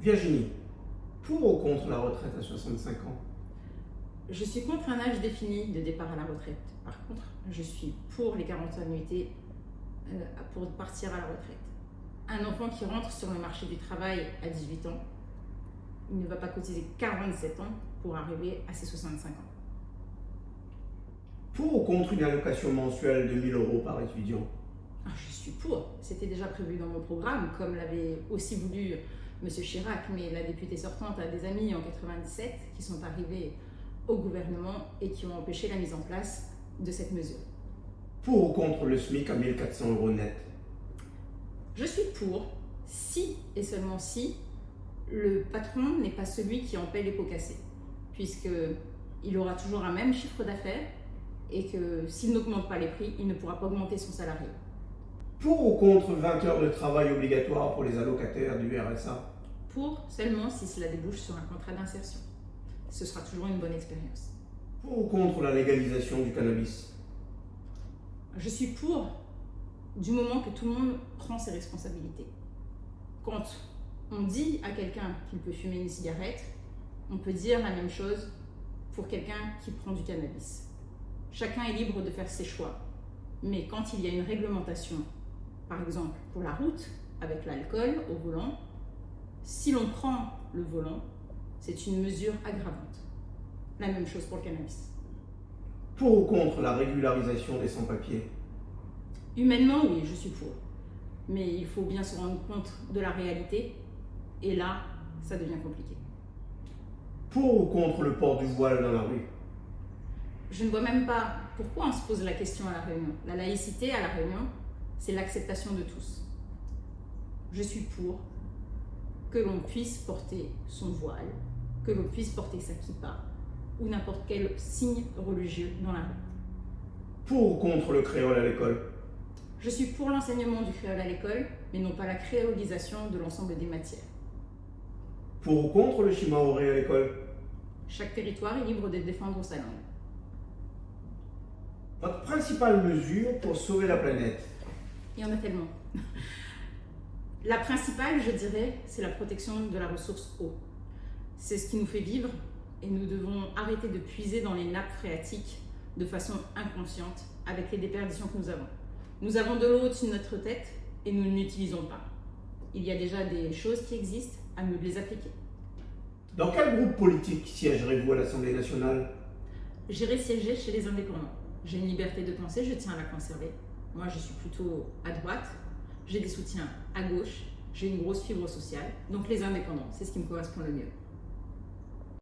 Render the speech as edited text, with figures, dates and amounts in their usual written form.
Virginie, pour ou contre la retraite à 65 ans? Je suis contre un âge défini de départ à la retraite. Par contre, je suis pour les 40 annuités pour partir à la retraite. Un enfant qui rentre sur le marché du travail à 18 ans, il ne va pas cotiser 47 ans pour arriver à ses 65 ans. Pour ou contre une allocation mensuelle de 1 000 € par étudiant? Je suis pour. C'était déjà prévu dans mon programme, comme l'avait aussi voulu M. Chirac, mais la députée sortante a des amis en 97 qui sont arrivés au gouvernement et qui ont empêché la mise en place de cette mesure. Pour ou contre le SMIC à 1 400 € net? Je suis pour, si et seulement si le patron n'est pas celui qui en paie les pots cassés, puisqu'il aura toujours un même chiffre d'affaires et que s'il n'augmente pas les prix, il ne pourra pas augmenter son salarié. Pour ou contre 20 heures de travail obligatoire pour les allocataires du RSA? Pour seulement si cela débouche sur un contrat d'insertion. Ce sera toujours une bonne expérience. Pour ou contre la légalisation du cannabis? Je suis pour, du moment que tout le monde prend ses responsabilités. Quand on dit à quelqu'un qu'il peut fumer une cigarette, on peut dire la même chose pour quelqu'un qui prend du cannabis. Chacun est libre de faire ses choix. Mais quand il y a une réglementation, par exemple pour la route, avec l'alcool au volant, si l'on prend le volant, c'est une mesure aggravante. La même chose pour le cannabis. Pour ou contre la régularisation des sans-papiers? Humainement, oui, je suis pour. Mais il faut bien se rendre compte de la réalité. Et là, ça devient compliqué. Pour ou contre le port du voile dans la rue? Je ne vois même pas pourquoi on se pose la question à La Réunion. La laïcité à La Réunion, c'est l'acceptation de tous. Je suis pour que l'on puisse porter son voile, que l'on puisse porter sa kippa ou n'importe quel signe religieux dans la rue. Pour ou contre le créole à l'école? Je suis pour l'enseignement du créole à l'école, mais non pas la créolisation de l'ensemble des matières. Pour ou contre le shimaoré à l'école? Chaque territoire est libre de défendre sa langue. Votre principale mesure pour sauver la planète? Il y en a tellement. La principale, je dirais, c'est la protection de la ressource eau. C'est ce qui nous fait vivre et nous devons arrêter de puiser dans les nappes phréatiques de façon inconsciente avec les déperditions que nous avons. Nous avons de l'eau au-dessus de notre tête et nous ne l'utilisons pas. Il y a déjà des choses qui existent, à nous de les appliquer. Dans quel groupe politique siégerez-vous à l'Assemblée nationale? J'irai siéger chez les indépendants. J'ai une liberté de penser, je tiens à la conserver. Moi, je suis plutôt à droite. J'ai des soutiens à gauche. J'ai une grosse fibre sociale. Donc les indépendants, c'est ce qui me correspond le mieux.